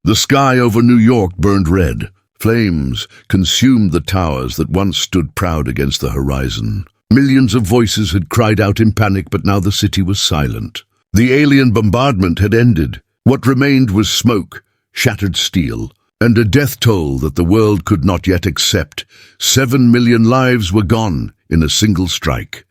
The sky over New York burned red. Flames consumed the towers that once stood proud against the horizon. Millions of voices had cried out in panic, but now the city was silent. The alien bombardment had ended. What remained was smoke, shattered steel, and a death toll that the world could not yet accept. 7 million lives were gone in a single strike.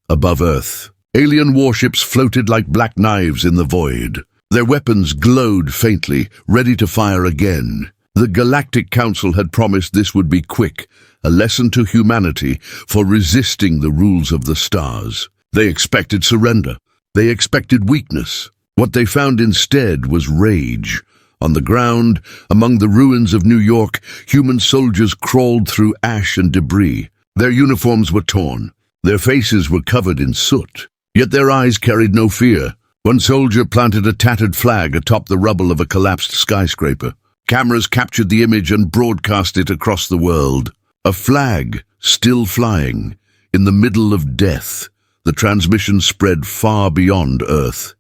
Above Earth, alien warships floated like black knives in the void. Their weapons glowed faintly, ready to fire again. The Galactic Council had promised this would be quick, a lesson to humanity for resisting the rules of the stars. They expected surrender. They expected weakness. What they found instead was rage. On the ground, among the ruins of New York, human soldiers crawled through ash and debris. Their uniforms were torn. Their faces were covered in soot. Yet their eyes carried no fear. One soldier planted a tattered flag atop the rubble of a collapsed skyscraper. Cameras captured the image and broadcast it across the world. A flag, still flying, in the middle of death. The transmission spread far beyond Earth.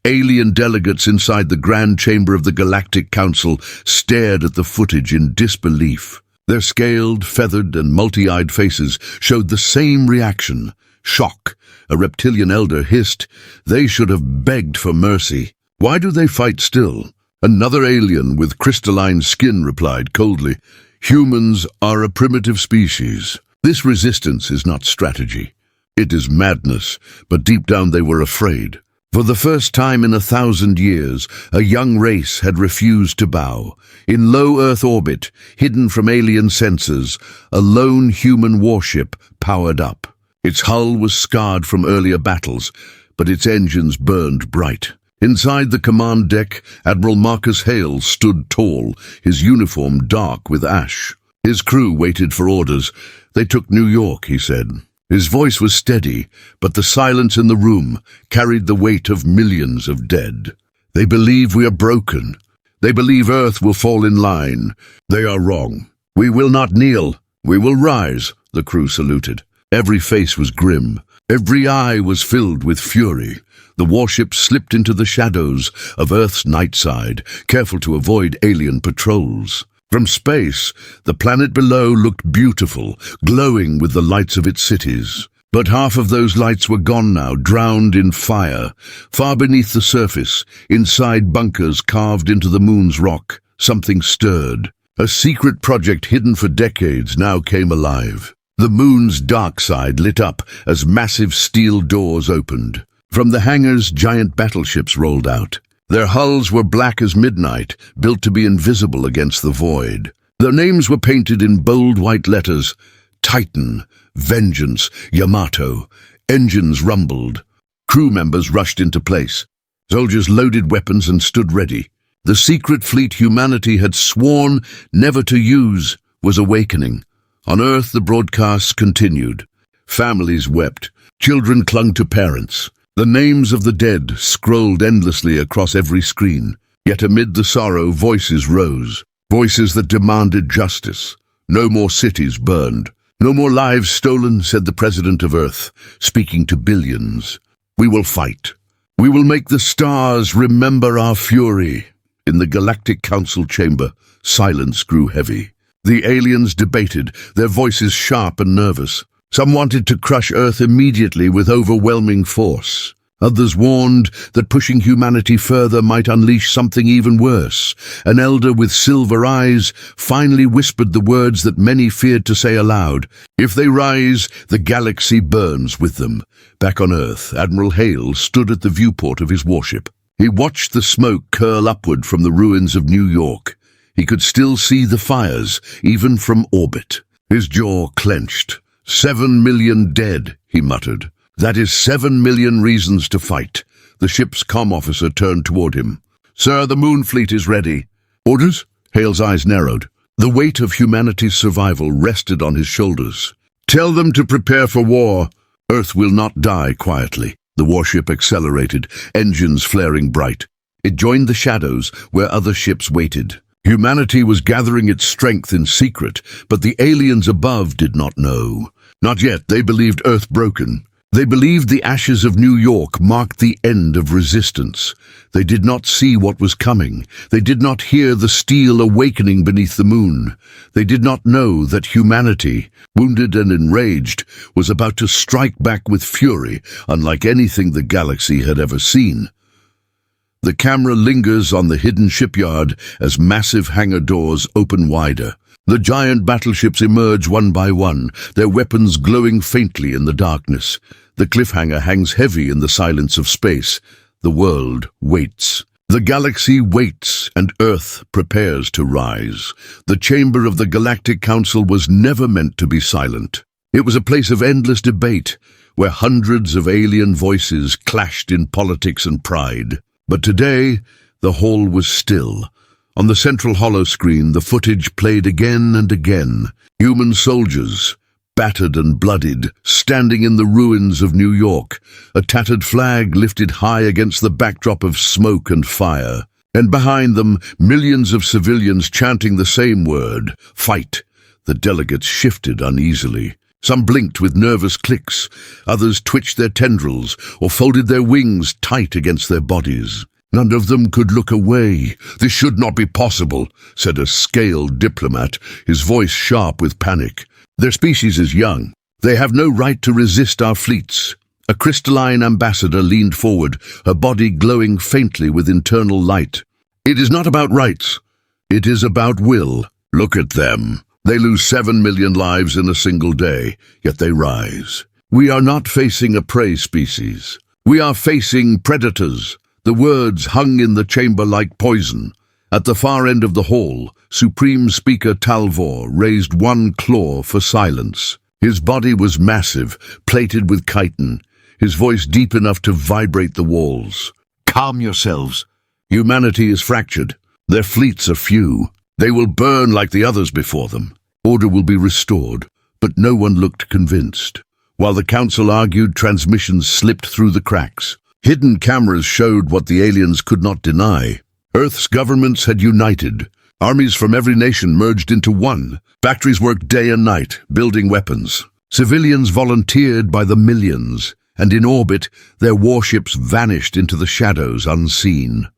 Alien delegates inside the Grand Chamber of the Galactic Council stared at the footage in disbelief. Their scaled, feathered, and multi-eyed faces showed the same reaction. Shock. A reptilian elder hissed, "They should have begged for mercy. Why do they fight still?" Another alien with crystalline skin replied coldly, "Humans are a primitive species. This resistance is not strategy. It is madness," but deep down they were afraid. For the first time in 1,000 years, a young race had refused to bow. In low Earth orbit, hidden from alien sensors, a lone human warship powered up. Its hull was scarred from earlier battles, but its engines burned bright. Inside the command deck, Admiral Marcus Hale stood tall, his uniform dark with ash. His crew waited for orders. "They took New York," he said. His voice was steady, but the silence in the room carried the weight of millions of dead. "They believe we are broken. They believe Earth will fall in line. They are wrong. We will not kneel. We will rise," the crew saluted. Every face was grim. Every eye was filled with fury. The warship slipped into the shadows of Earth's night side, careful to avoid alien patrols. From space, the planet below looked beautiful, glowing with the lights of its cities. But half of those lights were gone now, drowned in fire. Far beneath the surface, inside bunkers carved into the moon's rock, something stirred. A secret project hidden for decades now came alive. The moon's dark side lit up as massive steel doors opened. From the hangars, giant battleships rolled out. Their hulls were black as midnight, built to be invisible against the void. Their names were painted in bold white letters: Titan, Vengeance, Yamato. Engines rumbled. Crew members rushed into place. Soldiers loaded weapons and stood ready. The secret fleet humanity had sworn never to use was awakening. On Earth, the broadcasts continued. Families wept. Children clung to parents. The names of the dead scrolled endlessly across every screen. Yet amid the sorrow, voices rose. Voices that demanded justice. No more cities burned. No more lives stolen, said the President of Earth, speaking to billions. We will fight. We will make the stars remember our fury. In the Galactic Council chamber, silence grew heavy. The aliens debated, their voices sharp and nervous. Some wanted to crush Earth immediately with overwhelming force. Others warned that pushing humanity further might unleash something even worse. An elder with silver eyes finally whispered the words that many feared to say aloud. If they rise, the galaxy burns with them. Back on Earth, Admiral Hale stood at the viewport of his warship. He watched the smoke curl upward from the ruins of New York. He could still see the fires, even from orbit. His jaw clenched. 7 million dead, he muttered. That is 7 million reasons to fight. The ship's comm officer turned toward him. Sir, the moon fleet is ready. Orders? Hale's eyes narrowed. The weight of humanity's survival rested on his shoulders. Tell them to prepare for war. Earth will not die quietly. The warship accelerated, engines flaring bright. It joined the shadows where other ships waited. Humanity was gathering its strength in secret, but the aliens above did not know. Not yet, they believed Earth broken. They believed the ashes of New York marked the end of resistance. They did not see what was coming. They did not hear the steel awakening beneath the moon. They did not know that humanity, wounded and enraged, was about to strike back with fury, unlike anything the galaxy had ever seen. The camera lingers on the hidden shipyard as massive hangar doors open wider. The giant battleships emerge one by one, their weapons glowing faintly in the darkness. The cliffhanger hangs heavy in the silence of space. The world waits. The galaxy waits, and Earth prepares to rise. The chamber of the Galactic Council was never meant to be silent. It was a place of endless debate, where hundreds of alien voices clashed in politics and pride. But today, the hall was still. On the central holoscreen, the footage played again and again. Human soldiers, battered and bloodied, standing in the ruins of New York, a tattered flag lifted high against the backdrop of smoke and fire. And behind them, millions of civilians chanting the same word, fight. The delegates shifted uneasily. Some blinked with nervous clicks, others twitched their tendrils or folded their wings tight against their bodies. None of them could look away. "This should not be possible," said a scaled diplomat, his voice sharp with panic. "Their species is young. They have no right to resist our fleets." A crystalline ambassador leaned forward, her body glowing faintly with internal light. "It is not about rights. It is about will. Look at them. They lose 7 million lives in a single day, yet they rise. We are not facing a prey species. We are facing predators." The words hung in the chamber like poison. At the far end of the hall, Supreme Speaker Talvor raised one claw for silence. His body was massive, plated with chitin, his voice deep enough to vibrate the walls. "Calm yourselves. Humanity is fractured. Their fleets are few. They will burn like the others before them. Order will be restored." But no one looked convinced. While the council argued, transmissions slipped through the cracks. Hidden cameras showed what the aliens could not deny. Earth's governments had united. Armies from every nation merged into one. Factories worked day and night, building weapons. Civilians volunteered by the millions, and in orbit, their warships vanished into the shadows unseen.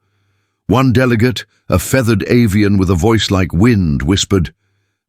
One delegate, a feathered avian with a voice like wind, whispered,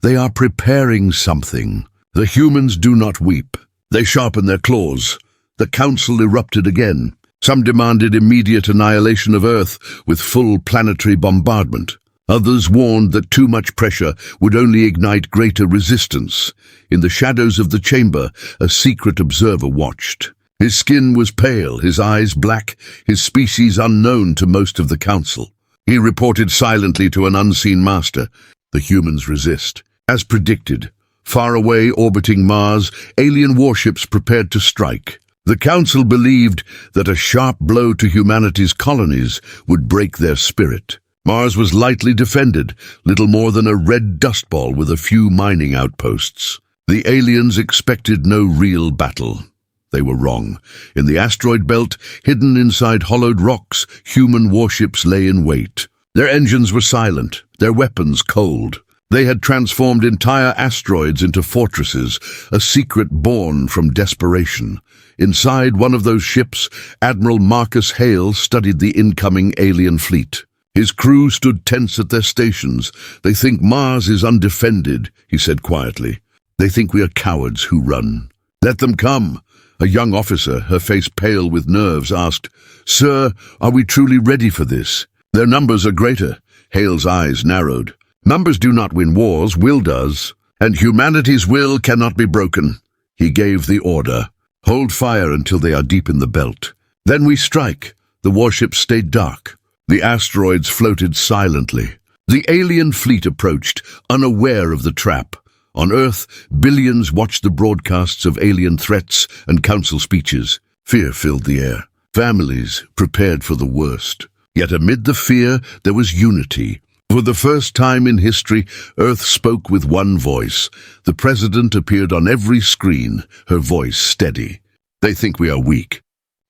"They are preparing something." The humans do not weep. They sharpen their claws. The council erupted again. Some demanded immediate annihilation of Earth with full planetary bombardment. Others warned that too much pressure would only ignite greater resistance. In the shadows of the chamber, a secret observer watched. His skin was pale, his eyes black, his species unknown to most of the council. He reported silently to an unseen master. The humans resist. As predicted, far away orbiting Mars, alien warships prepared to strike. The council believed that a sharp blow to humanity's colonies would break their spirit. Mars was lightly defended, little more than a red dust ball with a few mining outposts. The aliens expected no real battle. They were wrong. In the asteroid belt, hidden inside hollowed rocks, human warships lay in wait. Their engines were silent, their weapons cold. They had transformed entire asteroids into fortresses, a secret born from desperation. Inside one of those ships, Admiral Marcus Hale studied the incoming alien fleet. His crew stood tense at their stations. "They think Mars is undefended," he said quietly. "They think we are cowards who run. Let them come." A young officer, her face pale with nerves, asked, "Sir, are we truly ready for this?" "Their numbers are greater." Hale's eyes narrowed. "Numbers do not win wars, will does. And humanity's will cannot be broken." He gave the order. "Hold fire until they are deep in the belt. Then we strike." The warships stayed dark. The asteroids floated silently. The alien fleet approached, unaware of the trap. On Earth, billions watched the broadcasts of alien threats and council speeches. Fear filled the air. Families prepared for the worst. Yet amid the fear, there was unity. For the first time in history, Earth spoke with one voice. The president appeared on every screen, her voice steady. "They think we are weak.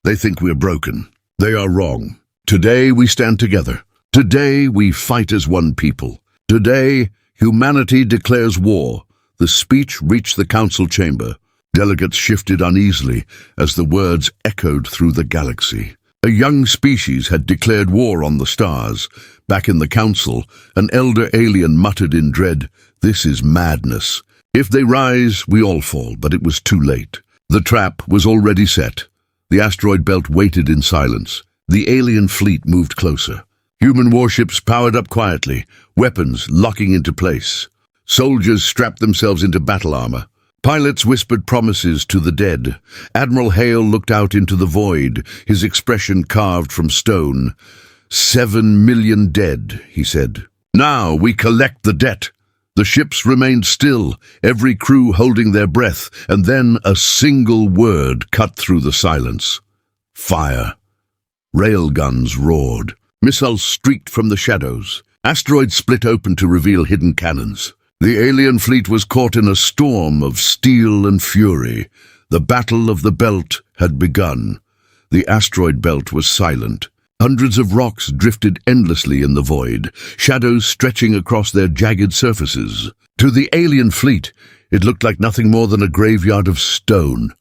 They think we are broken. They are wrong. Today we stand together. Today we fight as one people. Today humanity declares war." The speech reached the council chamber. Delegates shifted uneasily as the words echoed through the galaxy. A young species had declared war on the stars. Back in the council, an elder alien muttered in dread, "This is madness. If they rise, we all fall," but it was too late. The trap was already set. The asteroid belt waited in silence. The alien fleet moved closer. Human warships powered up quietly, weapons locking into place. Soldiers strapped themselves into battle armor. Pilots whispered promises to the dead. Admiral Hale looked out into the void, his expression carved from stone. 7 million dead, he said. Now we collect the debt. The ships remained still, every crew holding their breath, and then a single word cut through the silence. Fire. Railguns roared. Missiles streaked from the shadows. Asteroids split open to reveal hidden cannons. The alien fleet was caught in a storm of steel and fury. The Battle of the Belt had begun. The asteroid belt was silent. Hundreds of rocks drifted endlessly in the void, shadows stretching across their jagged surfaces. To the alien fleet, it looked like nothing more than a graveyard of stone.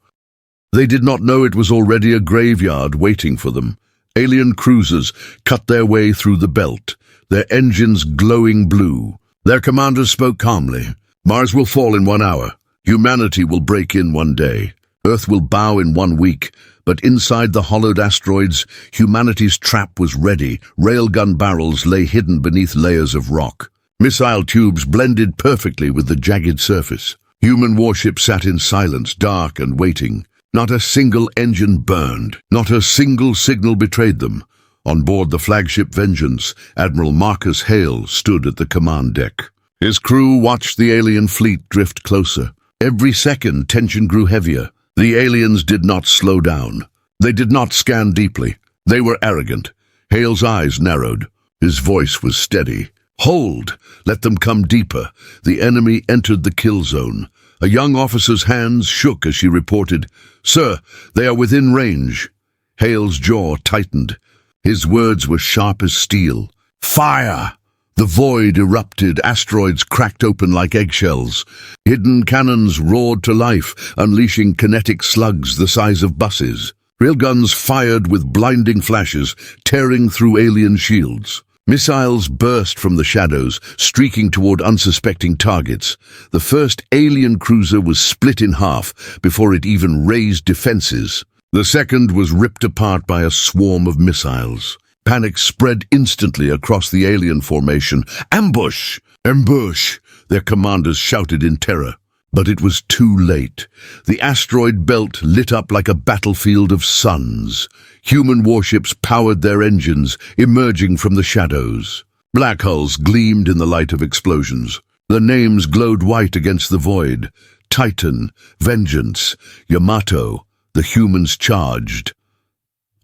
They did not know it was already a graveyard waiting for them. Alien cruisers cut their way through the belt, their engines glowing blue. Their commanders spoke calmly. Mars will fall in 1 hour. Humanity will break in one day. Earth will bow in 1 week. But inside the hollowed asteroids, humanity's trap was ready. Railgun barrels lay hidden beneath layers of rock. Missile tubes blended perfectly with the jagged surface. Human warships sat in silence, dark and waiting. Not a single engine burned. Not a single signal betrayed them. On board the flagship Vengeance, Admiral Marcus Hale stood at the command deck. His crew watched the alien fleet drift closer. Every second, tension grew heavier. The aliens did not slow down. They did not scan deeply. They were arrogant. Hale's eyes narrowed. His voice was steady. Hold! Let them come deeper. The enemy entered the kill zone. A young officer's hands shook as she reported, "Sir, they are within range." Hale's jaw tightened. His words were sharp as steel. Fire! The void erupted, asteroids cracked open like eggshells. Hidden cannons roared to life, unleashing kinetic slugs the size of buses. Railguns fired with blinding flashes, tearing through alien shields. Missiles burst from the shadows, streaking toward unsuspecting targets. The first alien cruiser was split in half before it even raised defenses. The second was ripped apart by a swarm of missiles. Panic spread instantly across the alien formation. Ambush! Ambush! Their commanders shouted in terror. But it was too late. The asteroid belt lit up like a battlefield of suns. Human warships powered their engines, emerging from the shadows. Black hulls gleamed in the light of explosions. Their names glowed white against the void. Titan, Vengeance, Yamato, the humans charged.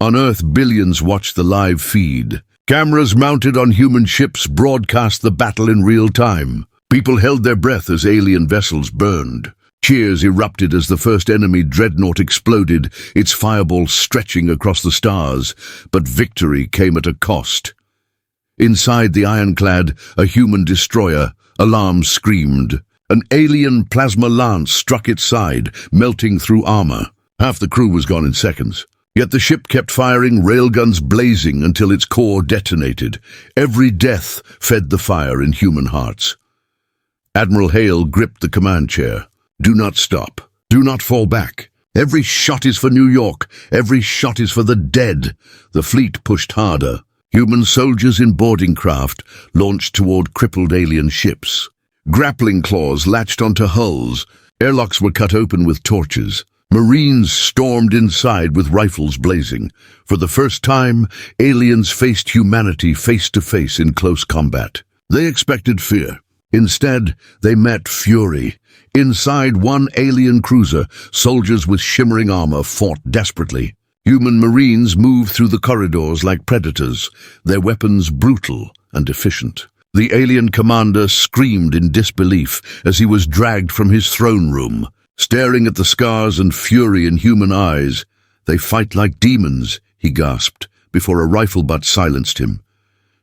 On Earth, billions watched the live feed. Cameras mounted on human ships broadcast the battle in real time. People held their breath as alien vessels burned. Cheers erupted as the first enemy dreadnought exploded, its fireball stretching across the stars. But victory came at a cost. Inside the ironclad, a human destroyer, alarms screamed. An alien plasma lance struck its side, melting through armor. Half the crew was gone in seconds. Yet the ship kept firing, railguns blazing until its core detonated. Every death fed the fire in human hearts. Admiral Hale gripped the command chair. Do not stop. Do not fall back. Every shot is for New York. Every shot is for the dead. The fleet pushed harder. Human soldiers in boarding craft launched toward crippled alien ships. Grappling claws latched onto hulls. Airlocks were cut open with torches. Marines stormed inside with rifles blazing. For the first time, aliens faced humanity face to face in close combat. They expected fear. Instead, they met fury. Inside one alien cruiser, soldiers with shimmering armor fought desperately. Human Marines moved through the corridors like predators, their weapons brutal and efficient. The alien commander screamed in disbelief as he was dragged from his throne room. Staring at the scars and fury in human eyes, "They fight like demons," he gasped, before a rifle butt silenced him.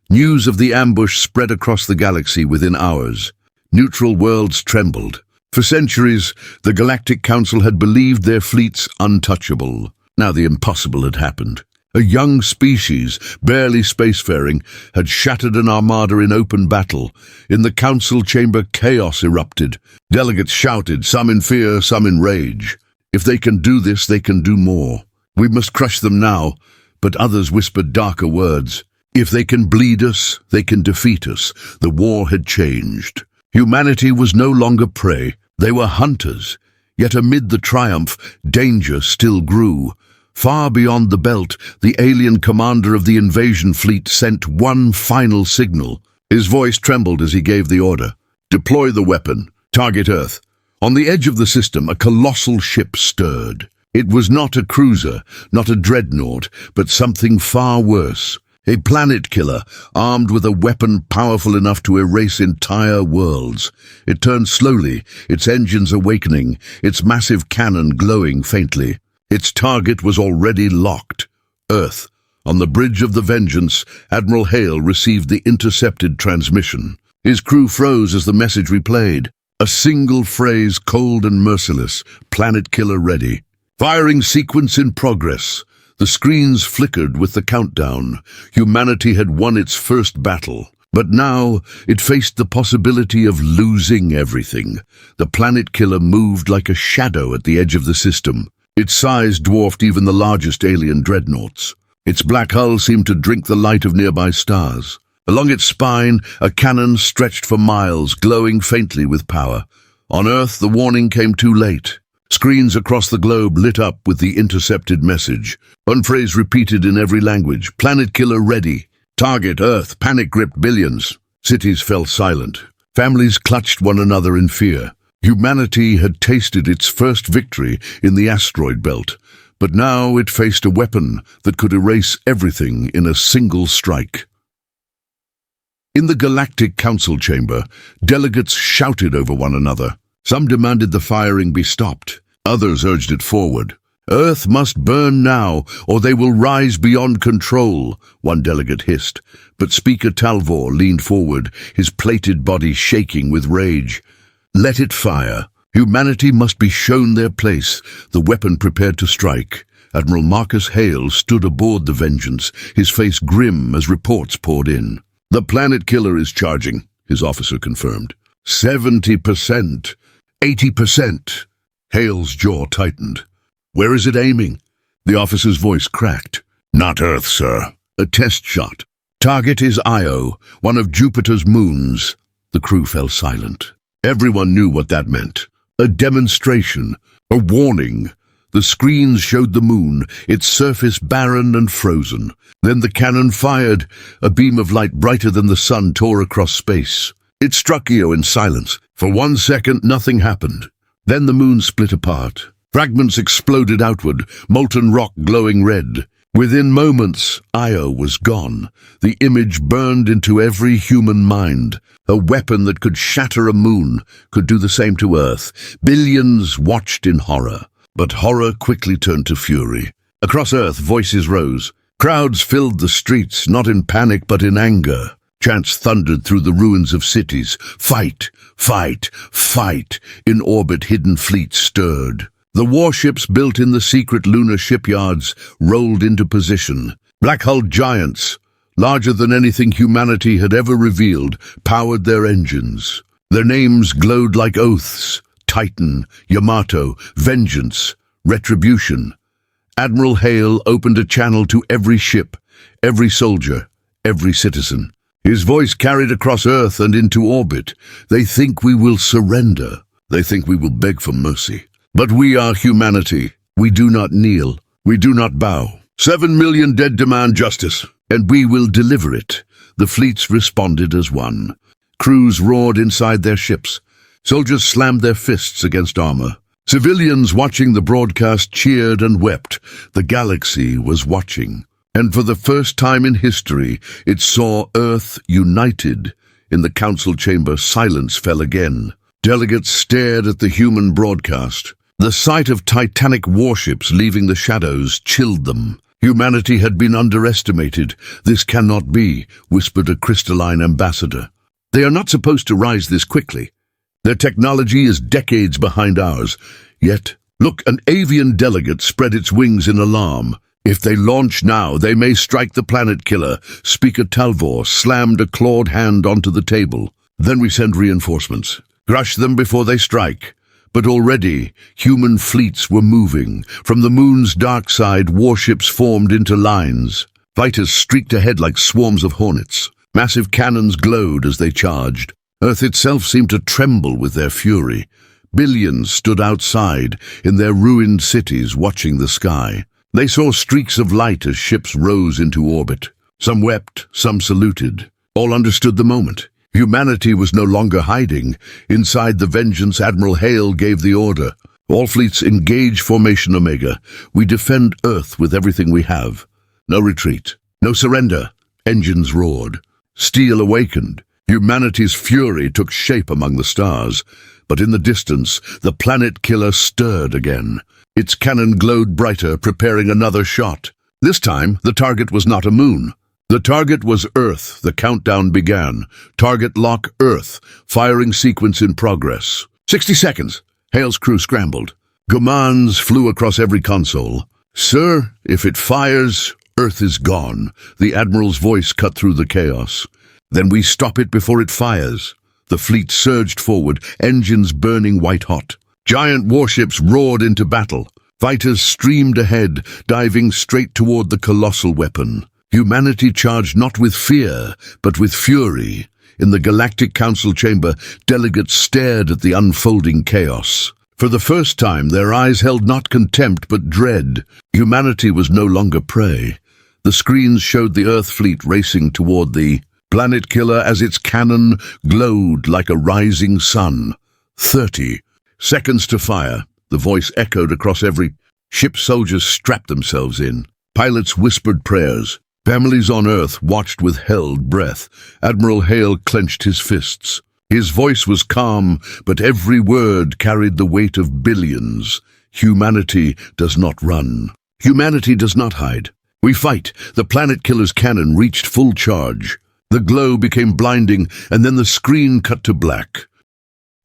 News of the ambush spread across the galaxy within hours. Neutral worlds trembled. For centuries, the Galactic Council had believed their fleets untouchable. Now the impossible had happened. A young species, barely spacefaring, had shattered an armada in open battle. In the council chamber, chaos erupted. Delegates shouted, some in fear, some in rage. If they can do this, they can do more. We must crush them now. But others whispered darker words. If they can bleed us, they can defeat us. The war had changed. Humanity was no longer prey. They were hunters. Yet amid the triumph, danger still grew. Far beyond the belt, the alien commander of the invasion fleet sent one final signal. His voice trembled as he gave the order. Deploy the weapon. Target Earth. On the edge of the system, a colossal ship stirred. It was not a cruiser, not a dreadnought, but something far worse. A planet killer, armed with a weapon powerful enough to erase entire worlds. It turned slowly, its engines awakening, its massive cannon glowing faintly. Its target was already locked. Earth. On the bridge of the Vengeance, Admiral Hale received the intercepted transmission. His crew froze as the message replayed. A single phrase, cold and merciless. Planet killer ready. Firing sequence in progress. The screens flickered with the countdown. Humanity had won its first battle. But now it faced the possibility of losing everything. The planet killer moved like a shadow at the edge of the system. Its size dwarfed even the largest alien dreadnoughts. Its black hull seemed to drink the light of nearby stars. Along its spine, a cannon stretched for miles, glowing faintly with power. On Earth, the warning came too late. Screens across the globe lit up with the intercepted message. One phrase repeated in every language. Planet killer ready. Target Earth. Panic gripped billions. Cities fell silent. Families clutched one another in fear. Humanity had tasted its first victory in the asteroid belt, but now it faced a weapon that could erase everything in a single strike. In the Galactic Council chamber, delegates shouted over one another. Some demanded the firing be stopped. Others urged it forward. Earth must burn now, or they will rise beyond control, one delegate hissed. But Speaker Talvor leaned forward, his plated body shaking with rage. Let it fire. Humanity must be shown their place, the weapon prepared to strike. Admiral Marcus Hale stood aboard the Vengeance, his face grim as reports poured in. The planet killer is charging, his officer confirmed. 70%. 80%. Hale's jaw tightened. Where is it aiming? The officer's voice cracked. Not Earth, sir. A test shot. Target is Io, one of Jupiter's moons. The crew fell silent. Everyone knew what that meant. A demonstration, a warning. The screens showed the moon, its surface barren and frozen. Then the cannon fired. A beam of light brighter than the sun tore across space. It struck Io in silence. For 1 second, nothing happened. Then the moon split apart. Fragments exploded outward, molten rock glowing red. Within moments, Io was gone. The image burned into every human mind. A weapon that could shatter a moon could do the same to Earth. Billions watched in horror. But horror quickly turned to fury. Across Earth, voices rose. Crowds filled the streets, not in panic but in anger. Chants thundered through the ruins of cities. Fight! Fight! Fight! In orbit, hidden fleets stirred. The warships built in the secret lunar shipyards rolled into position. Black-hulled giants, larger than anything humanity had ever revealed, powered their engines. Their names glowed like oaths: Titan, Yamato, Vengeance, Retribution. Admiral Hale opened a channel to every ship, every soldier, every citizen. His voice carried across Earth and into orbit. They think we will surrender. They think we will beg for mercy. But we are humanity. We do not kneel. We do not bow. 7 million dead demand justice, and we will deliver it. The fleets responded as one. Crews roared inside their ships. Soldiers slammed their fists against armor. Civilians watching the broadcast cheered and wept. The galaxy was watching. And for the first time in history, it saw Earth united. In the council chamber, silence fell again. Delegates stared at the human broadcast. The sight of titanic warships leaving the shadows chilled them. Humanity had been underestimated. This cannot be, whispered a crystalline ambassador. They are not supposed to rise this quickly. Their technology is decades behind ours. Yet, look, an avian delegate spread its wings in alarm. If they launch now, they may strike the planet killer. Speaker Talvor slammed a clawed hand onto the table. Then we send reinforcements. Crush them before they strike. But already, human fleets were moving. From the moon's dark side, warships formed into lines. Fighters streaked ahead like swarms of hornets. Massive cannons glowed as they charged. Earth itself seemed to tremble with their fury. Billions stood outside, in their ruined cities, watching the sky. They saw streaks of light as ships rose into orbit. Some wept, some saluted. All understood the moment. Humanity was no longer hiding. Inside the Vengeance, Admiral Hale gave the order. All fleets engage Formation Omega. We defend Earth with everything we have. No retreat. No surrender. Engines roared. Steel awakened. Humanity's fury took shape among the stars. But in the distance, the planet killer stirred again. Its cannon glowed brighter, preparing another shot. This time, the target was not a moon. The target was Earth. The countdown began. Target lock Earth. Firing sequence in progress. 60 seconds. Hale's crew scrambled. Commands flew across every console. Sir, if it fires, Earth is gone. The Admiral's voice cut through the chaos. Then we stop it before it fires. The fleet surged forward, engines burning white-hot. Giant warships roared into battle. Fighters streamed ahead, diving straight toward the colossal weapon. Humanity charged not with fear, but with fury. In the Galactic Council chamber, delegates stared at the unfolding chaos. For the first time, their eyes held not contempt, but dread. Humanity was no longer prey. The screens showed the Earth fleet racing toward the planet killer as its cannon glowed like a rising sun. 30 seconds to fire. The voice echoed across every ship. Soldiers strapped themselves in. Pilots whispered prayers. Families on Earth watched with held breath. Admiral Hale clenched his fists. His voice was calm, but every word carried the weight of billions. Humanity does not run. Humanity does not hide. We fight. The planet killer's cannon reached full charge. The glow became blinding, and then the screen cut to black.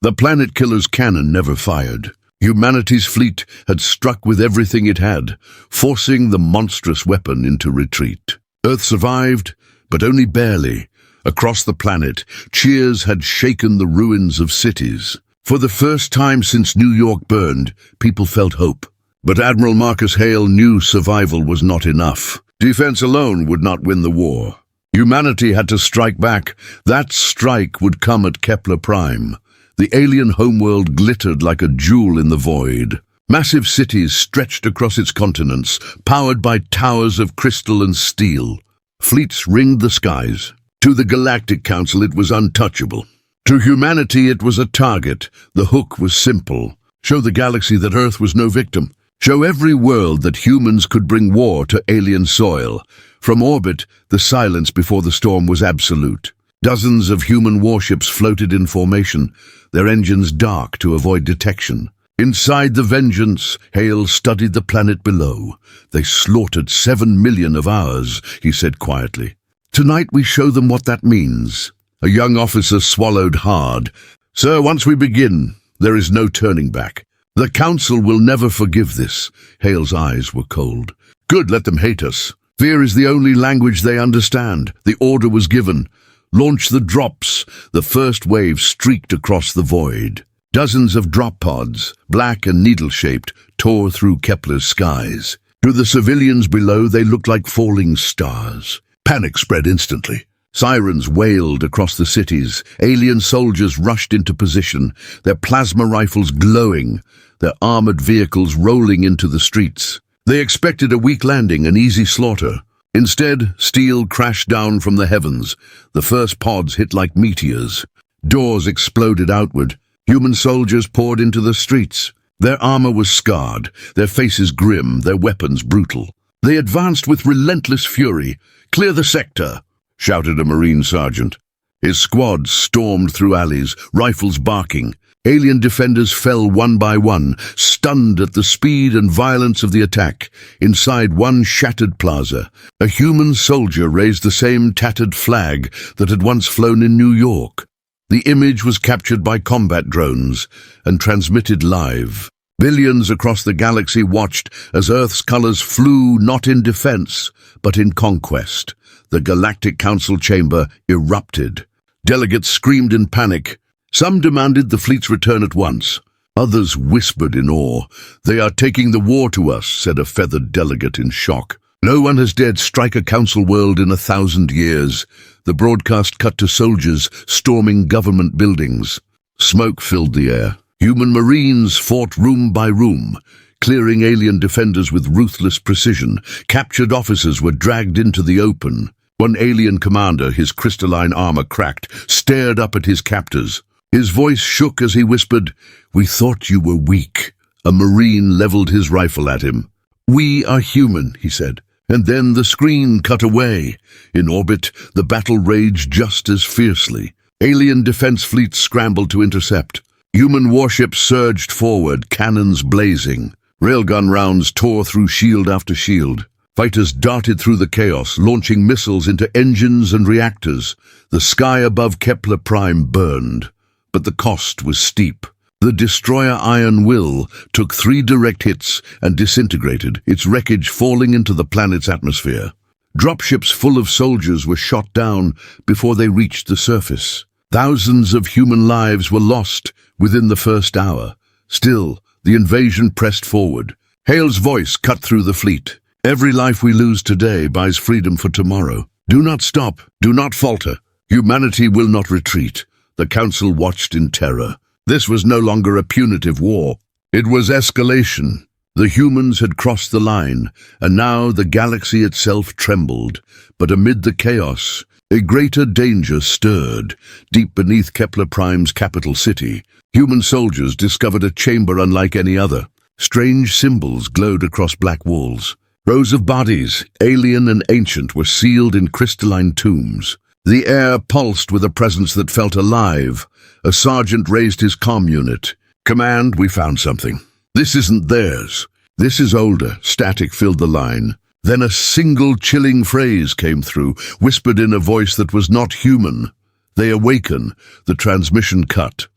The planet killer's cannon never fired. Humanity's fleet had struck with everything it had, forcing the monstrous weapon into retreat. Earth survived, but only barely. Across the planet, cheers had shaken the ruins of cities. For the first time since New York burned, people felt hope. But Admiral Marcus Hale knew survival was not enough. Defense alone would not win the war. Humanity had to strike back. That strike would come at Kepler Prime. The alien homeworld glittered like a jewel in the void. Massive cities stretched across its continents, powered by towers of crystal and steel. Fleets ringed the skies. To the Galactic Council, it was untouchable. To humanity, it was a target. The hook was simple. Show the galaxy that Earth was no victim. Show every world that humans could bring war to alien soil. From orbit, the silence before the storm was absolute. Dozens of human warships floated in formation, their engines dark to avoid detection. Inside the Vengeance, Hale studied the planet below. They slaughtered 7 million of ours, he said quietly. Tonight we show them what that means. A young officer swallowed hard. Sir, once we begin, there is no turning back. The Council will never forgive this. Hale's eyes were cold. Good, let them hate us. Fear is the only language they understand. The order was given. Launch the drops. The first wave streaked across the void. Dozens of drop pods, black and needle-shaped, tore through Kepler's skies. To the civilians below, they looked like falling stars. Panic spread instantly. Sirens wailed across the cities. Alien soldiers rushed into position, their plasma rifles glowing, their armored vehicles rolling into the streets. They expected a weak landing, an easy slaughter. Instead, steel crashed down from the heavens. The first pods hit like meteors. Doors exploded outward. Human soldiers poured into the streets. Their armor was scarred, their faces grim, their weapons brutal. They advanced with relentless fury. "Clear the sector," shouted a Marine sergeant. His squad stormed through alleys, rifles barking. Alien defenders fell one by one, stunned at the speed and violence of the attack. Inside one shattered plaza, a human soldier raised the same tattered flag that had once flown in New York. The image was captured by combat drones and transmitted live. Billions across the galaxy watched as Earth's colors flew not in defense, but in conquest. The Galactic Council chamber erupted. Delegates screamed in panic. Some demanded the fleet's return at once. Others whispered in awe. "They are taking the war to us," said a feathered delegate in shock. "No one has dared strike a council world in 1,000 years. The broadcast cut to soldiers storming government buildings. Smoke filled the air. Human marines fought room by room, clearing alien defenders with ruthless precision. Captured officers were dragged into the open. One alien commander, his crystalline armor cracked, stared up at his captors. His voice shook as he whispered, "We thought you were weak." A marine leveled his rifle at him. "We are human," he said. And then the screen cut away. In orbit, the battle raged just as fiercely. Alien defense fleets scrambled to intercept. Human warships surged forward, cannons blazing. Railgun rounds tore through shield after shield. Fighters darted through the chaos, launching missiles into engines and reactors. The sky above Kepler Prime burned. But the cost was steep. The destroyer Iron Will took 3 direct hits and disintegrated, its wreckage falling into the planet's atmosphere. Dropships full of soldiers were shot down before they reached the surface. Thousands of human lives were lost within the first hour. Still, the invasion pressed forward. Hale's voice cut through the fleet. "Every life we lose today buys freedom for tomorrow. Do not stop, do not falter. Humanity will not retreat." The Council watched in terror. This was no longer a punitive war. It was escalation. The humans had crossed the line, and now the galaxy itself trembled. But amid the chaos, a greater danger stirred. Deep beneath Kepler Prime's capital city, human soldiers discovered a chamber unlike any other. Strange symbols glowed across black walls. Rows of bodies, alien and ancient, were sealed in crystalline tombs. The air pulsed with a presence that felt alive. A sergeant raised his comm unit. "Command, we found something. This isn't theirs. This is older." Static filled the line. Then a single chilling phrase came through, whispered in a voice that was not human. "They awaken." The transmission cut.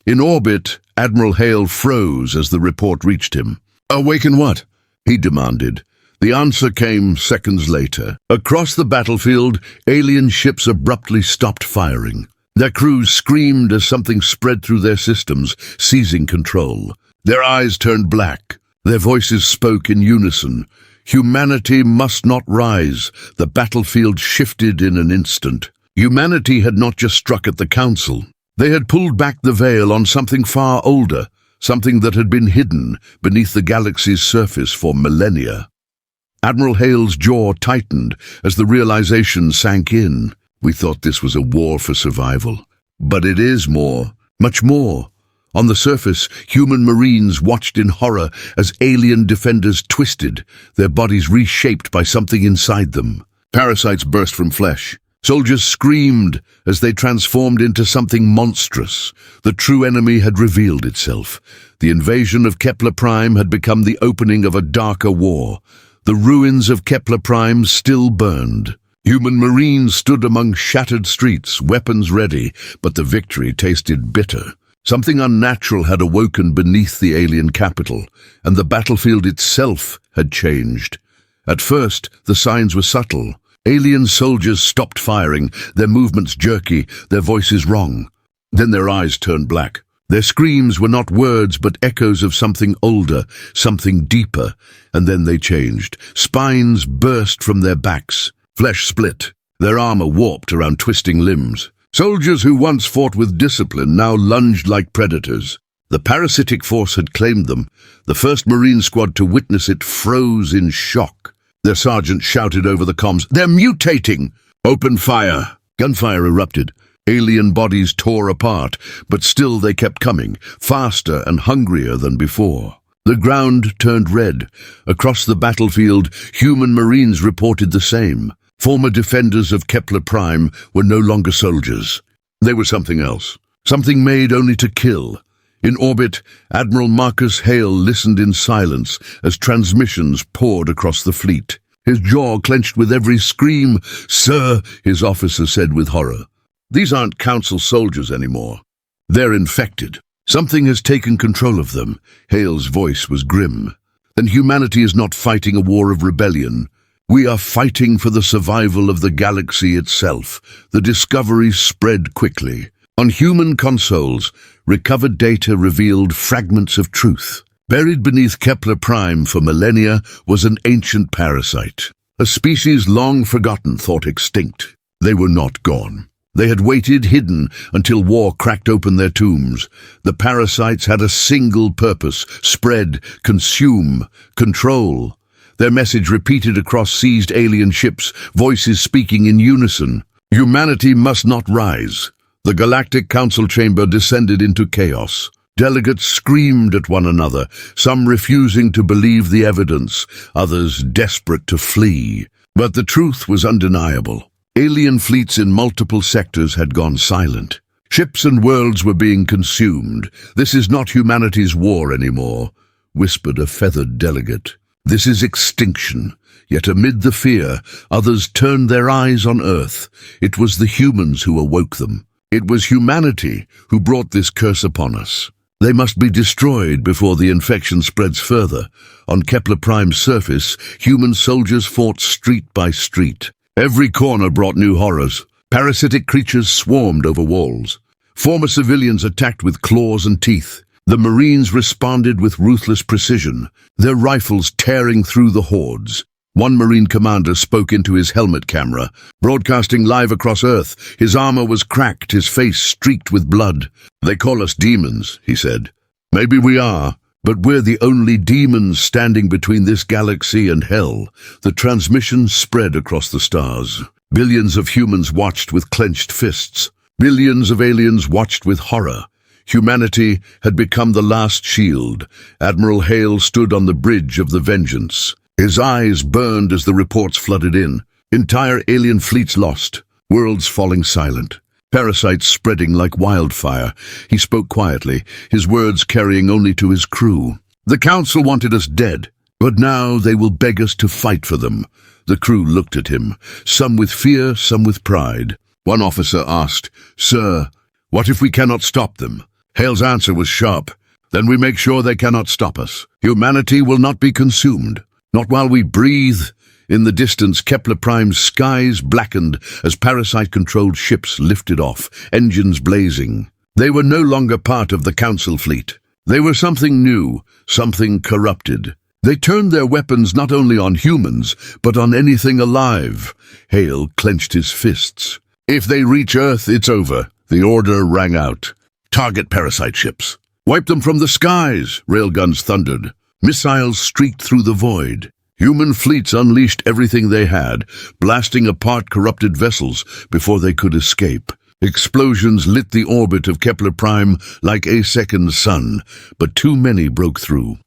In orbit, Admiral Hale froze as the report reached him. "Awaken what?" he demanded. The answer came seconds later. Across the battlefield, alien ships abruptly stopped firing. Their crews screamed as something spread through their systems, seizing control. Their eyes turned black. Their voices spoke in unison. Humanity must not rise. The battlefield shifted in an instant. Humanity had not just struck at the Council. They had pulled back the veil on something far older, something that had been hidden beneath the galaxy's surface for millennia. Admiral Hale's jaw tightened as the realization sank in. "We thought this was a war for survival. But it is more, much more." On the surface, human marines watched in horror as alien defenders twisted, their bodies reshaped by something inside them. Parasites burst from flesh. Soldiers screamed as they transformed into something monstrous. The true enemy had revealed itself. The invasion of Kepler Prime had become the opening of a darker war. The ruins of Kepler Prime still burned. Human marines stood among shattered streets, weapons ready, but the victory tasted bitter. Something unnatural had awoken beneath the alien capital, and the battlefield itself had changed. At first, the signs were subtle. Alien soldiers stopped firing, their movements jerky, their voices wrong. Then their eyes turned black. Their screams were not words but echoes of something older, something deeper, and then they changed. Spines burst from their backs, flesh split, their armor warped around twisting limbs. Soldiers who once fought with discipline now lunged like predators. The parasitic force had claimed them. The first Marine squad to witness it froze in shock. Their sergeant shouted over the comms, "They're mutating! Open fire!" Gunfire erupted. Alien bodies tore apart, but still they kept coming, faster and hungrier than before. The ground turned red. Across the battlefield, human marines reported the same. Former defenders of Kepler Prime were no longer soldiers. They were something else, something made only to kill. In orbit, Admiral Marcus Hale listened in silence as transmissions poured across the fleet. His jaw clenched with every scream. "Sir," his officer said with horror, These aren't Council soldiers anymore. They're infected. Something has taken control of them. Hale's voice was grim. Then humanity is not fighting a war of rebellion. We are fighting for the survival of the galaxy itself. The discovery spread quickly. On human consoles, recovered data revealed fragments of truth. Buried beneath Kepler Prime for millennia was an ancient parasite. A species long forgotten, thought extinct. They were not gone. They had waited hidden until war cracked open their tombs. The parasites had a single purpose: spread, consume, control. Their message repeated across seized alien ships, voices speaking in unison. Humanity must not rise. The Galactic Council chamber descended into chaos. Delegates screamed at one another, some refusing to believe the evidence, others desperate to flee. But the truth was undeniable. Alien fleets in multiple sectors had gone silent. Ships and worlds were being consumed. This is not humanity's war anymore, whispered a feathered delegate. This is extinction. Yet amid the fear, others turned their eyes on Earth. It was the humans who awoke them. It was humanity who brought this curse upon us. They must be destroyed before the infection spreads further. On Kepler Prime's surface, human soldiers fought street by street. Every corner brought new horrors. Parasitic creatures swarmed over walls. Former civilians attacked with claws and teeth. The Marines responded with ruthless precision, their rifles tearing through the hordes. One Marine commander spoke into his helmet camera, broadcasting live across Earth. His armor was cracked, his face streaked with blood. "They call us demons," he said. "Maybe we are, but we're the only demons standing between this galaxy and hell." The transmission spread across the stars. Billions of humans watched with clenched fists. Billions of aliens watched with horror. Humanity had become the last shield. Admiral Hale stood on the bridge of the Vengeance. His eyes burned as the reports flooded in. Entire alien fleets lost, worlds falling silent, parasites spreading like wildfire. He spoke quietly, his words carrying only to his crew. "The Council wanted us dead, but now they will beg us to fight for them." The crew looked at him, some with fear, some with pride. One officer asked, "Sir, what if we cannot stop them?" Hale's answer was sharp. "Then we make sure they cannot stop us. Humanity will not be consumed. Not while we breathe." In the distance, Kepler Prime's skies blackened as parasite-controlled ships lifted off, engines blazing. They were no longer part of the Council fleet. They were something new, something corrupted. They turned their weapons not only on humans, but on anything alive. Hale clenched his fists. "If they reach Earth, it's over." The order rang out. "Target parasite ships. Wipe them from the skies," railguns thundered. Missiles streaked through the void. Human fleets unleashed everything they had, blasting apart corrupted vessels before they could escape. Explosions lit the orbit of Kepler Prime like a second sun, but too many broke through.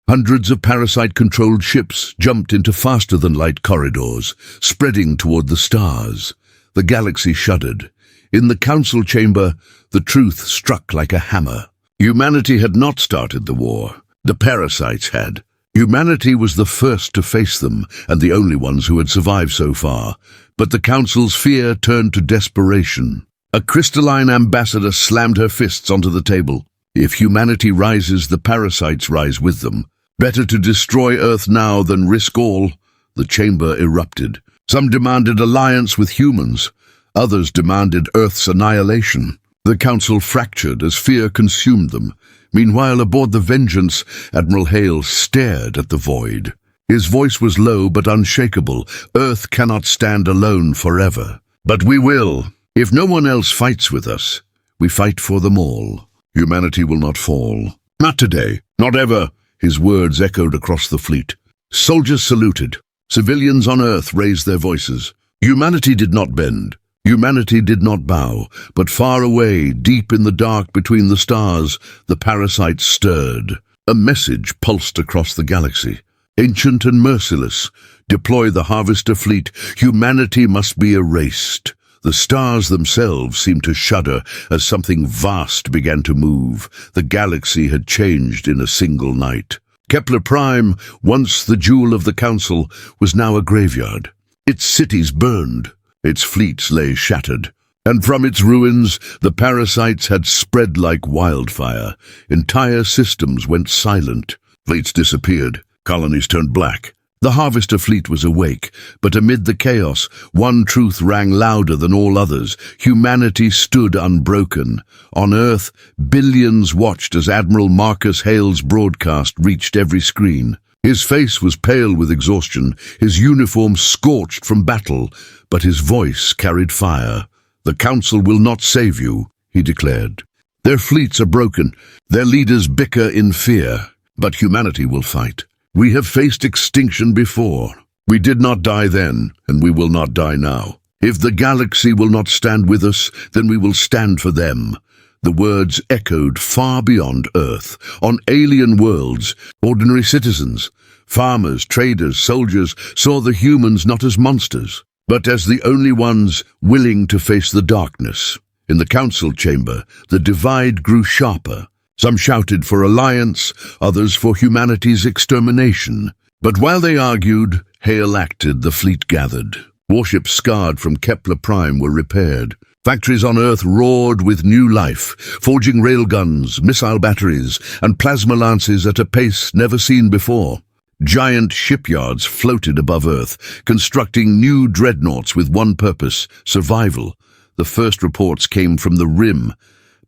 Hundreds of parasite-controlled ships jumped into faster-than-light corridors, spreading toward the stars. The galaxy shuddered. In the Council chamber, the truth struck like a hammer. Humanity had not started the war. The parasites had. Humanity was the first to face them, and the only ones who had survived so far. But the Council's fear turned to desperation. A crystalline ambassador slammed her fists onto the table. "If humanity rises, the parasites rise with them. Better to destroy Earth now than risk all." The chamber erupted. Some demanded alliance with humans. Others demanded Earth's annihilation. The Council fractured as fear consumed them. Meanwhile, aboard the Vengeance, Admiral Hale stared at the void. His voice was low but unshakable. "Earth cannot stand alone forever. But we will. If no one else fights with us, we fight for them all. Humanity will not fall. Not today. Not ever." His words echoed across the fleet. Soldiers saluted. Civilians on Earth raised their voices. Humanity did not bend. Humanity did not bow, but far away, deep in the dark between the stars, the parasites stirred. A message pulsed across the galaxy. Ancient and merciless, deploy the Harvester fleet. Humanity must be erased. The stars themselves seemed to shudder as something vast began to move. The galaxy had changed in a single night. Kepler Prime, once the jewel of the Council, was now a graveyard. Its cities burned. Its fleets lay shattered. And from its ruins, the parasites had spread like wildfire. Entire systems went silent. Fleets disappeared. Colonies turned black. The Harvester fleet was awake, but amid the chaos, one truth rang louder than all others. Humanity stood unbroken. On Earth, billions watched as Admiral Marcus Hale's broadcast reached every screen. His face was pale with exhaustion, his uniform scorched from battle, but his voice carried fire. "The Council will not save you," he declared. "Their fleets are broken, their leaders bicker in fear, but humanity will fight. We have faced extinction before. We did not die then, and we will not die now. If the galaxy will not stand with us, then we will stand for them." The words echoed far beyond Earth. On alien worlds, ordinary citizens, farmers, traders, soldiers saw the humans not as monsters, but as the only ones willing to face the darkness. In the council chamber, the divide grew sharper. Some shouted for alliance, others for humanity's extermination. But while they argued, Hale acted, the fleet gathered. Warships scarred from Kepler Prime were repaired. Factories on Earth roared with new life, forging railguns, missile batteries, and plasma lances at a pace never seen before. Giant shipyards floated above Earth, constructing new dreadnoughts with one purpose: survival. The first reports came from the Rim.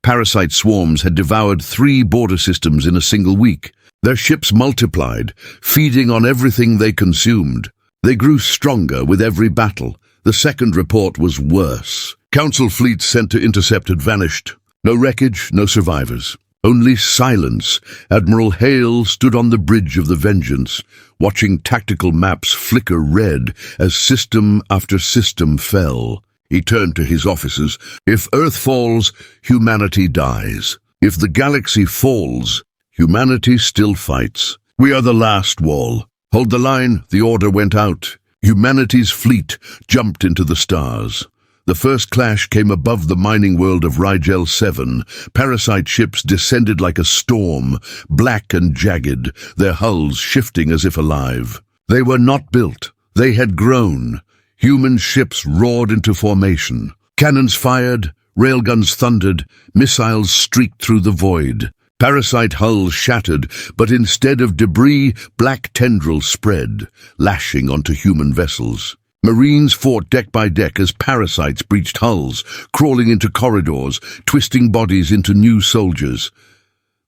Parasite swarms had devoured 3 border systems in a single week. Their ships multiplied, feeding on everything they consumed. They grew stronger with every battle. The second report was worse. Council fleets sent to intercept had vanished. No wreckage, no survivors. Only silence. Admiral Hale stood on the bridge of the Vengeance, watching tactical maps flicker red as system after system fell. He turned to his officers. "If Earth falls, humanity dies. If the galaxy falls, humanity still fights. We are the last wall. Hold the line." The order went out. Humanity's fleet jumped into the stars. The first clash came above the mining world of Rigel 7. Parasite ships descended like a storm, black and jagged, their hulls shifting as if alive. They were not built. They had grown. Human ships roared into formation. Cannons fired, railguns thundered, missiles streaked through the void. Parasite hulls shattered, but instead of debris, black tendrils spread, lashing onto human vessels. Marines fought deck by deck as parasites breached hulls, crawling into corridors, twisting bodies into new soldiers.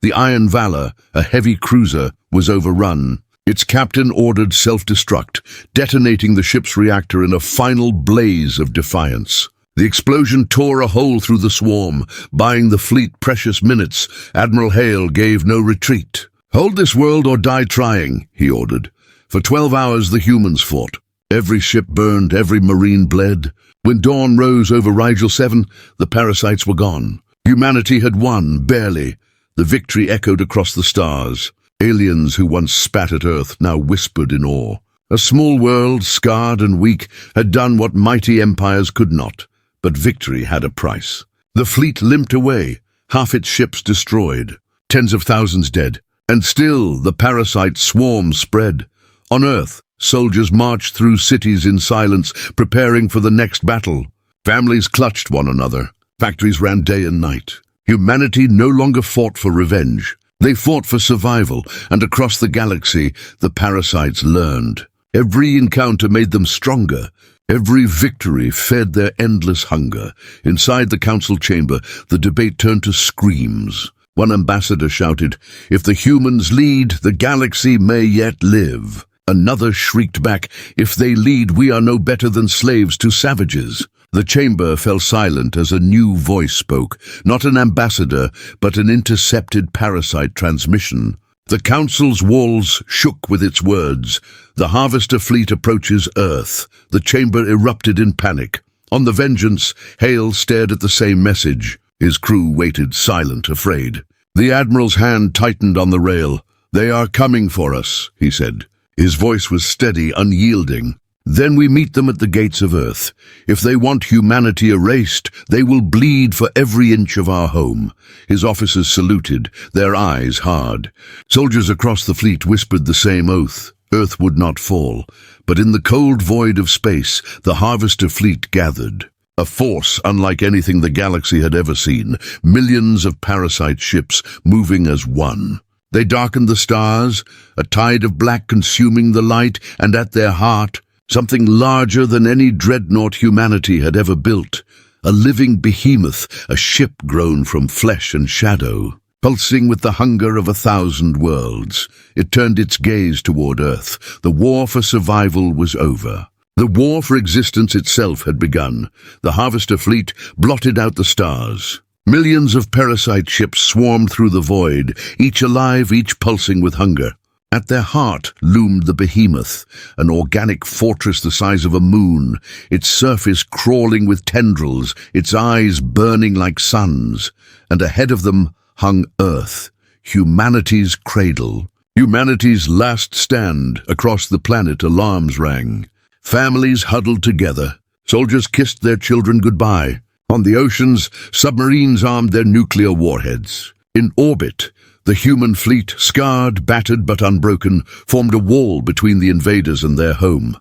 The Iron Valor, a heavy cruiser, was overrun. Its captain ordered self-destruct, detonating the ship's reactor in a final blaze of defiance. The explosion tore a hole through the swarm, buying the fleet precious minutes. Admiral Hale gave no retreat. "Hold this world or die trying," he ordered. For 12 hours the humans fought. Every ship burned, every marine bled. When dawn rose over Rigel 7, the parasites were gone. Humanity had won, barely. The victory echoed across the stars. Aliens who once spat at Earth now whispered in awe. A small world, scarred and weak, had done what mighty empires could not. But victory had a price. The fleet limped away, half its ships destroyed, tens of thousands dead. And still the parasite swarm spread. On Earth, soldiers marched through cities in silence, preparing for the next battle. Families clutched one another. Factories ran day and night. Humanity no longer fought for revenge. They fought for survival, and across the galaxy, the parasites learned. Every encounter made them stronger. Every victory fed their endless hunger. Inside the council chamber, the debate turned to screams. One ambassador shouted, "If the humans lead, the galaxy may yet live." Another shrieked back, "If they lead, we are no better than slaves to savages." The chamber fell silent as a new voice spoke, not an ambassador, but an intercepted parasite transmission. The council's walls shook with its words. "The Harvester fleet approaches Earth." The chamber erupted in panic. On the Vengeance, Hale stared at the same message. His crew waited silent, afraid. The Admiral's hand tightened on the rail. "They are coming for us," he said. His voice was steady, unyielding. "Then we meet them at the gates of Earth. If they want humanity erased, they will bleed for every inch of our home." His officers saluted, their eyes hard. Soldiers across the fleet whispered the same oath. Earth would not fall. But in the cold void of space, the Harvester fleet gathered. A force unlike anything the galaxy had ever seen, millions of parasite ships moving as one. They darkened the stars, a tide of black consuming the light, and at their heart, something larger than any dreadnought humanity had ever built. A living behemoth, a ship grown from flesh and shadow. Pulsing with the hunger of 1,000 worlds, it turned its gaze toward Earth. The war for survival was over. The war for existence itself had begun. The Harvester fleet blotted out the stars. Millions of parasite ships swarmed through the void, each alive, each pulsing with hunger. At their heart loomed the behemoth, an organic fortress the size of a moon, its surface crawling with tendrils, its eyes burning like suns. And ahead of them hung Earth, humanity's cradle. Humanity's last stand. Across the planet, alarms rang. Families huddled together. Soldiers kissed their children goodbye. On the oceans, submarines armed their nuclear warheads. In orbit, the human fleet, scarred, battered but unbroken, formed a wall between the invaders and their home.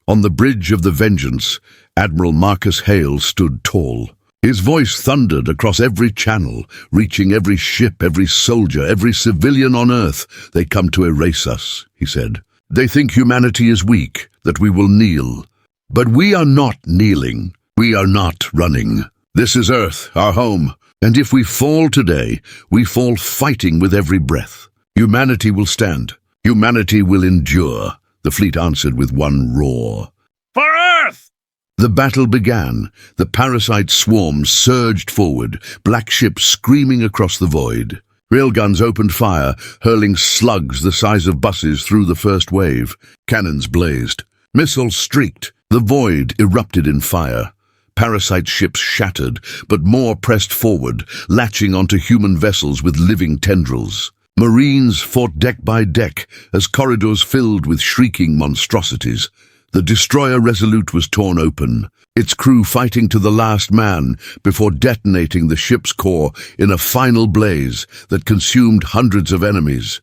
On the bridge of the Vengeance, Admiral Marcus Hale stood tall. His voice thundered across every channel, reaching every ship, every soldier, every civilian on Earth. "They come to erase us," he said. "They think humanity is weak, that we will kneel. But we are not kneeling. We are not running. This is Earth, our home. And if we fall today, we fall fighting with every breath. Humanity will stand. Humanity will endure," the fleet answered with one roar. For Earth! The battle began. The parasite swarms surged forward, black ships screaming across the void. Railguns opened fire, hurling slugs the size of buses through the first wave. Cannons blazed. Missiles streaked. The void erupted in fire. Parasite ships shattered, but more pressed forward, latching onto human vessels with living tendrils. Marines fought deck by deck as corridors filled with shrieking monstrosities. The destroyer Resolute was torn open, its crew fighting to the last man before detonating the ship's core in a final blaze that consumed hundreds of enemies.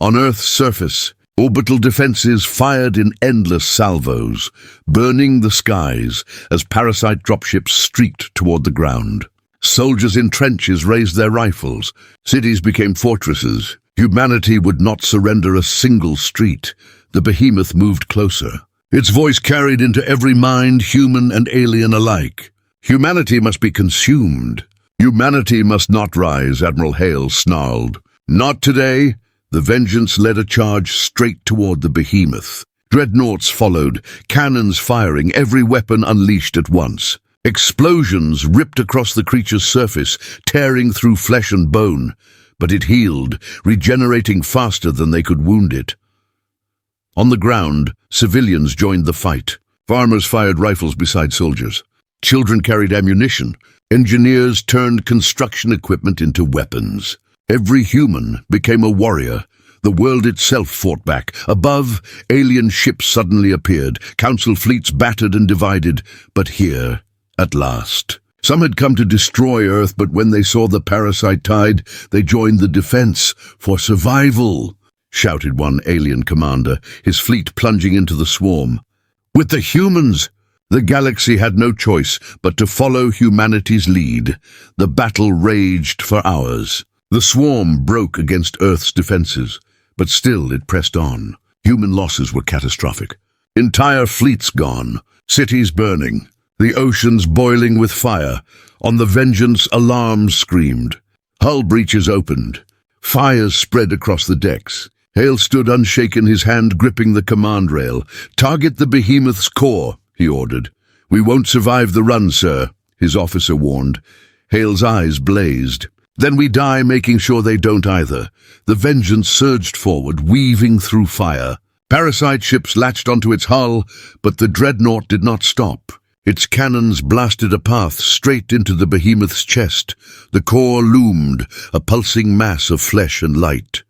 On Earth's surface, orbital defenses fired in endless salvos, burning the skies as parasite dropships streaked toward the ground. Soldiers in trenches raised their rifles. Cities became fortresses. Humanity would not surrender a single street. The behemoth moved closer. Its voice carried into every mind, human and alien alike. Humanity must be consumed. Humanity must not rise, Admiral Hale snarled. Not today. The Vengeance led a charge straight toward the behemoth. Dreadnoughts followed, cannons firing, every weapon unleashed at once. Explosions ripped across the creature's surface, tearing through flesh and bone. But it healed, regenerating faster than they could wound it. On the ground, civilians joined the fight. Farmers fired rifles beside soldiers. Children carried ammunition. Engineers turned construction equipment into weapons. Every human became a warrior. The world itself fought back. Above, alien ships suddenly appeared, council fleets battered and divided. But here, at last. Some had come to destroy Earth, but when they saw the parasite tide, they joined the defense for survival, shouted one alien commander, his fleet plunging into the swarm. With the humans! The galaxy had no choice but to follow humanity's lead. The battle raged for hours. The swarm broke against Earth's defenses, but still it pressed on. Human losses were catastrophic. Entire fleets gone, cities burning, the oceans boiling with fire. On the Vengeance, alarms screamed. Hull breaches opened. Fires spread across the decks. Hale stood unshaken, his hand gripping the command rail. "Target the behemoth's core," he ordered. "We won't survive the run, sir," his officer warned. Hale's eyes blazed. "Then we die making sure they don't either." The Vengeance surged forward, weaving through fire. Parasite ships latched onto its hull, but the dreadnought did not stop. Its cannons blasted a path straight into the behemoth's chest. The core loomed, a pulsing mass of flesh and light.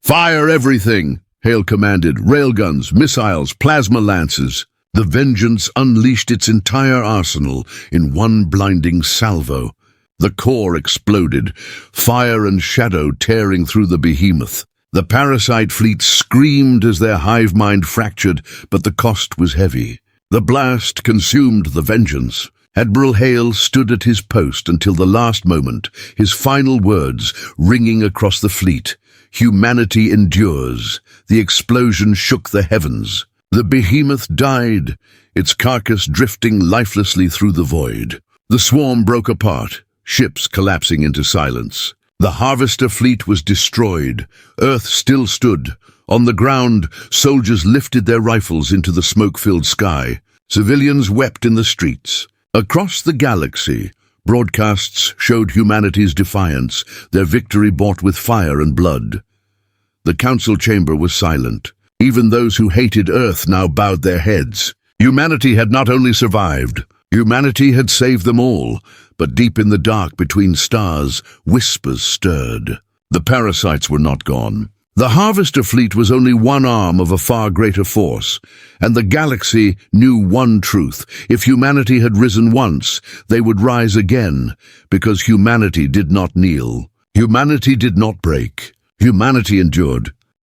"Fire everything!" Hale commanded. Railguns, missiles, plasma lances. The Vengeance unleashed its entire arsenal in one blinding salvo. The core exploded, fire and shadow tearing through the behemoth. The parasite fleet screamed as their hive mind fractured, but the cost was heavy. The blast consumed the Vengeance. Admiral Hale stood at his post until the last moment, his final words ringing across the fleet. Humanity endures. The explosion shook the heavens. The behemoth died, its carcass drifting lifelessly through the void. The swarm broke apart, ships collapsing into silence. The Harvester fleet was destroyed. Earth still stood. On the ground, soldiers lifted their rifles into the smoke-filled sky. Civilians wept in the streets. Across the galaxy, broadcasts showed humanity's defiance, their victory bought with fire and blood. The council chamber was silent. Even those who hated Earth now bowed their heads. Humanity had not only survived, humanity had saved them all, but deep in the dark between stars, whispers stirred. The parasites were not gone. The Harvester fleet was only one arm of a far greater force, and the galaxy knew one truth. If humanity had risen once, they would rise again, because humanity did not kneel. Humanity did not break. Humanity endured.